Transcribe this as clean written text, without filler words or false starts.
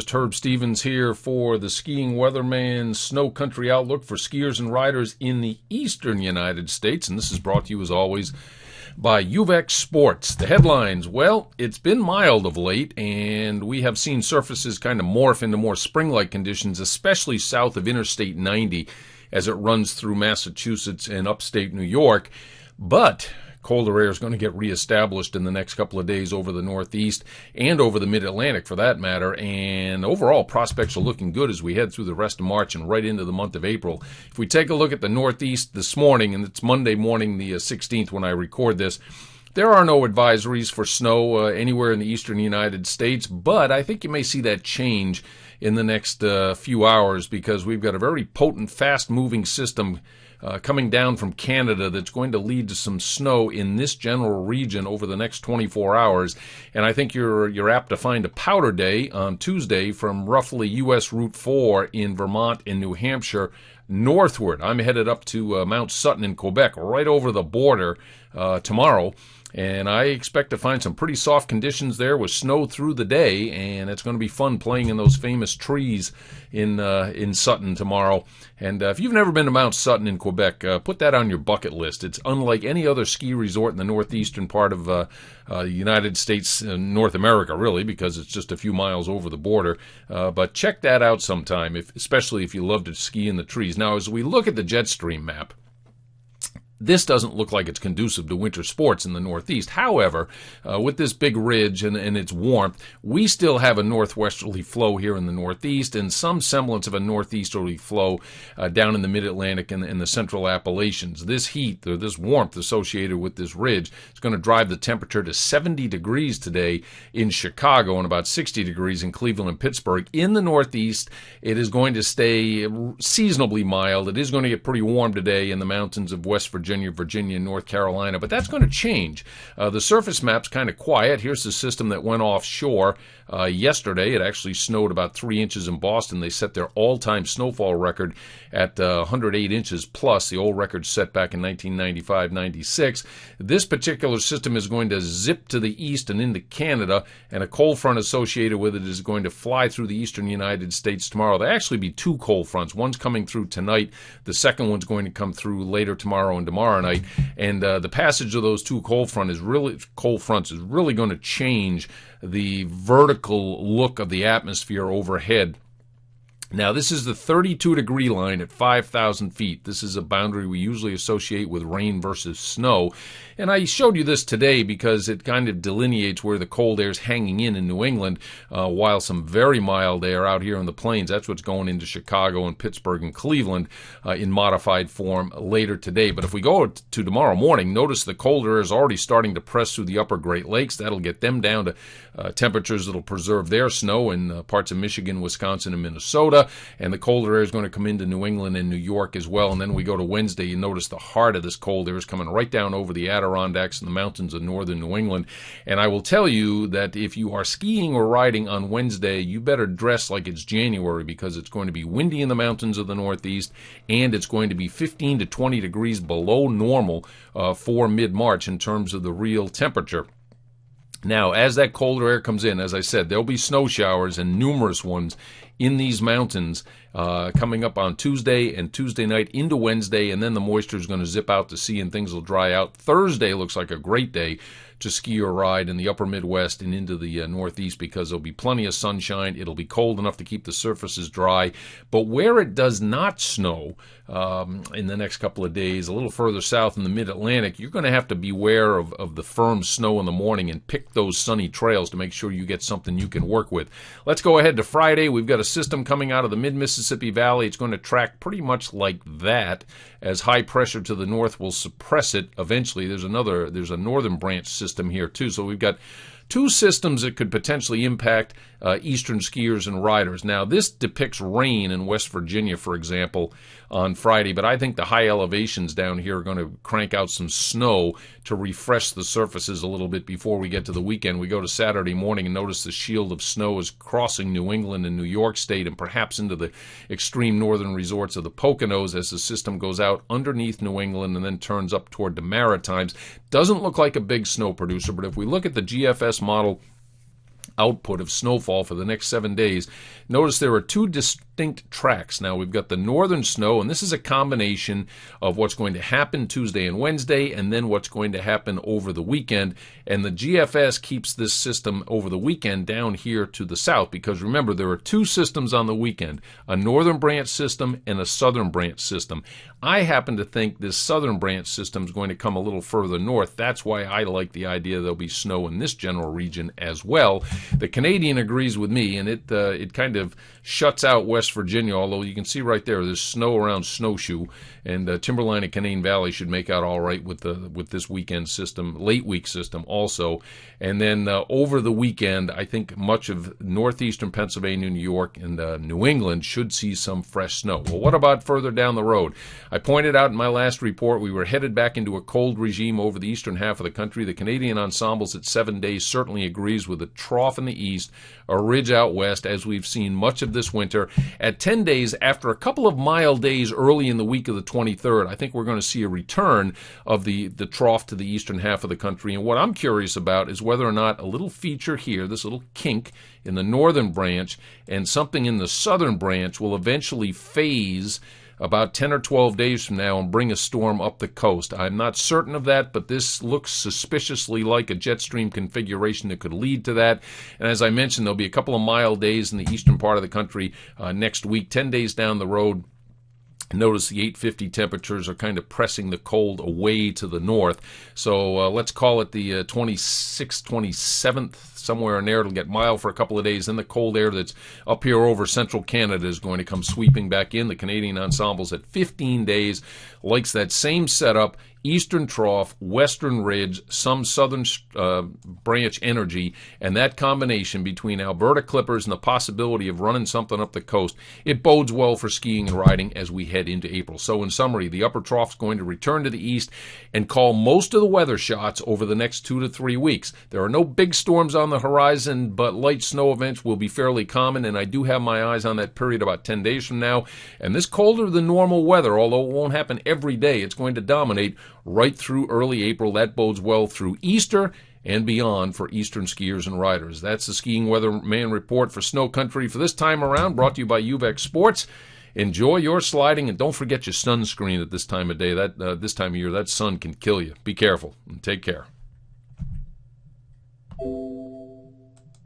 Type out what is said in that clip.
meteorologist Herb Stevens here for the Skiing Weatherman Snow Country Outlook for skiers and riders in the eastern United States. And this is brought to you, as always, by UVEX Sports. The headlines, well, it's been mild of late, and we have seen surfaces kind of morph into more spring-like conditions, especially south of Interstate 90 as it runs through Massachusetts and upstate New York. But colder air is going to get reestablished in the next couple of days over the Northeast and over the Mid-Atlantic for that matter, and overall prospects are looking good as we head through the rest of March and right into the month of April. If we take a look at the Northeast this morning, and it's Monday morning the 16th when I record this, there are no advisories for snow anywhere in the eastern United States, but I think you may see that change in the next few hours because we've got a very potent, fast-moving system coming down from Canada that's going to lead to some snow in this general region over the next 24 hours. And I think you're apt to find a powder day on Tuesday from roughly U.S. Route 4 in Vermont and New Hampshire northward. I'm headed up to Mount Sutton in Quebec, right over the border tomorrow. And I expect to find some pretty soft conditions there with snow through the day, and it's going to be fun playing in those famous trees in Sutton tomorrow. And if you've never been to Mount Sutton in Quebec, put that on your bucket list. It's unlike any other ski resort in the northeastern part of the United States, North America, really, because it's just a few miles over the border. But check that out sometime, especially if you love to ski in the trees. Now, as we look at the jet stream map, this doesn't look like it's conducive to winter sports in the Northeast. However, with this big ridge and its warmth, we still have a northwesterly flow here in the Northeast and some semblance of a northeasterly flow down in the Mid-Atlantic and the Central Appalachians. This heat, or this warmth associated with this ridge, is going to drive the temperature to 70 degrees today in Chicago and about 60 degrees in Cleveland and Pittsburgh. In the Northeast, it is going to stay seasonably mild. It is going to get pretty warm today in the mountains of West Virginia, and North Carolina, but that's going to change. The surface map's kind of quiet. Here's the system that went offshore yesterday. It actually snowed about 3 inches in Boston. They set their all-time snowfall record at 108 inches plus, the old record set back in 1995-96. This particular system is going to zip to the east and into Canada, and a cold front associated with it is going to fly through the eastern United States tomorrow. There'll actually be two cold fronts. One's coming through tonight. The second one's going to come through later tomorrow and tomorrow night. And the passage of those two cold fronts is really going to change the vertical look of the atmosphere overhead. Now, this is the 32-degree line at 5,000 feet. This is a boundary we usually associate with rain versus snow. And I showed you this today because it kind of delineates where the cold air is hanging in New England, while some very mild air out here in the plains. That's what's going into Chicago and Pittsburgh and Cleveland in modified form later today. But if we go to tomorrow morning, notice the colder air is already starting to press through the upper Great Lakes. That'll get them down to temperatures that'll preserve their snow in parts of Michigan, Wisconsin, and Minnesota. And the colder air is going to come into New England and New York as well. And then we go to Wednesday, you notice the heart of this cold air is coming right down over the Adirondacks and the mountains of northern New England. And I will tell you that if you are skiing or riding on Wednesday, you better dress like it's January because it's going to be windy in the mountains of the Northeast, and it's going to be 15 to 20 degrees below normal for mid-March in terms of the real temperature. Now, as that colder air comes in, as I said, there'll be snow showers and numerous ones in these mountains coming up on Tuesday and Tuesday night into Wednesday, and then the moisture is going to zip out to sea and things will dry out. Thursday looks like a great day to ski or ride in the upper Midwest and into the Northeast because there'll be plenty of sunshine. It'll be cold enough to keep the surfaces dry. But where it does not snow in the next couple of days, a little further south in the Mid-Atlantic, you're going to have to beware of the firm snow in the morning and pick those sunny trails to make sure you get something you can work with. Let's go ahead to Friday. We've got a system coming out of the mid-Mississippi Valley. It's going to track pretty much like that as high pressure to the north will suppress it eventually. There's a northern branch system here too. So we've got two systems that could potentially impact eastern skiers and riders. Now, this depicts rain in West Virginia, for example, on Friday, but I think the high elevations down here are going to crank out some snow to refresh the surfaces a little bit before we get to the weekend. We go to Saturday morning and notice the shield of snow is crossing New England and New York State and perhaps into the extreme northern resorts of the Poconos as the system goes out underneath New England and then turns up toward the Maritimes. Doesn't look like a big snow producer, but if we look at the GFS model output of snowfall for the next 7 days. Notice there are two distinct tracks. Now we've got the northern snow, and this is a combination of what's going to happen Tuesday and Wednesday, and then what's going to happen over the weekend. And the GFS keeps this system over the weekend down here to the south, because remember, there are two systems on the weekend, a northern branch system and a southern branch system. I happen to think this southern branch system is going to come a little further north. That's why I like the idea there'll be snow in this general region as well. The Canadian agrees with me, and it kind of shuts out West Virginia, although you can see right there's snow around Snowshoe, and Timberline and Canaan Valley should make out all right with this weekend system, late week system also. And then over the weekend, I think much of northeastern Pennsylvania, New York, and New England should see some fresh snow. Well, what about further down the road? I pointed out in my last report we were headed back into a cold regime over the eastern half of the country. The Canadian Ensembles at 7 days certainly agrees with a trough in the east, a ridge out west, as we've seen much of this winter. At 10 days, after a couple of mild days early in the week of the 23rd, I think we're going to see a return of the trough to the eastern half of the country. And what I'm curious about is whether or not a little feature here, this little kink in the northern branch and something in the southern branch, will eventually phase about 10 or 12 days from now and bring a storm up the coast. I'm not certain of that, but this looks suspiciously like a jet stream configuration that could lead to that. And as I mentioned, there'll be a couple of mild days in the eastern part of the country next week. 10 days down the road, notice the 850 temperatures are kind of pressing the cold away to the north. So let's call it the 26th, 27th, somewhere in there. It'll get mild for a couple of days. Then the cold air that's up here over central Canada is going to come sweeping back in. The Canadian Ensembles at 15 days likes that same setup. Eastern trough, western ridge, some southern branch energy, and that combination between Alberta clippers and the possibility of running something up the coast, it bodes well for skiing and riding as we head into April. So in summary, the upper trough is going to return to the east and call most of the weather shots over the next 2 to 3 weeks. There are no big storms on the horizon, but light snow events will be fairly common, and I do have my eyes on that period about 10 days from now. And this colder than normal weather, although it won't happen every day, it's going to dominate right through early April. That bodes well through Easter and beyond for eastern skiers and riders. That's the Skiing Weatherman Report for SnoCountry for this time around, brought to you by UVEX Sports. Enjoy your sliding, and don't forget your sunscreen at this time of day. This time of year, that sun can kill you. Be careful and take care.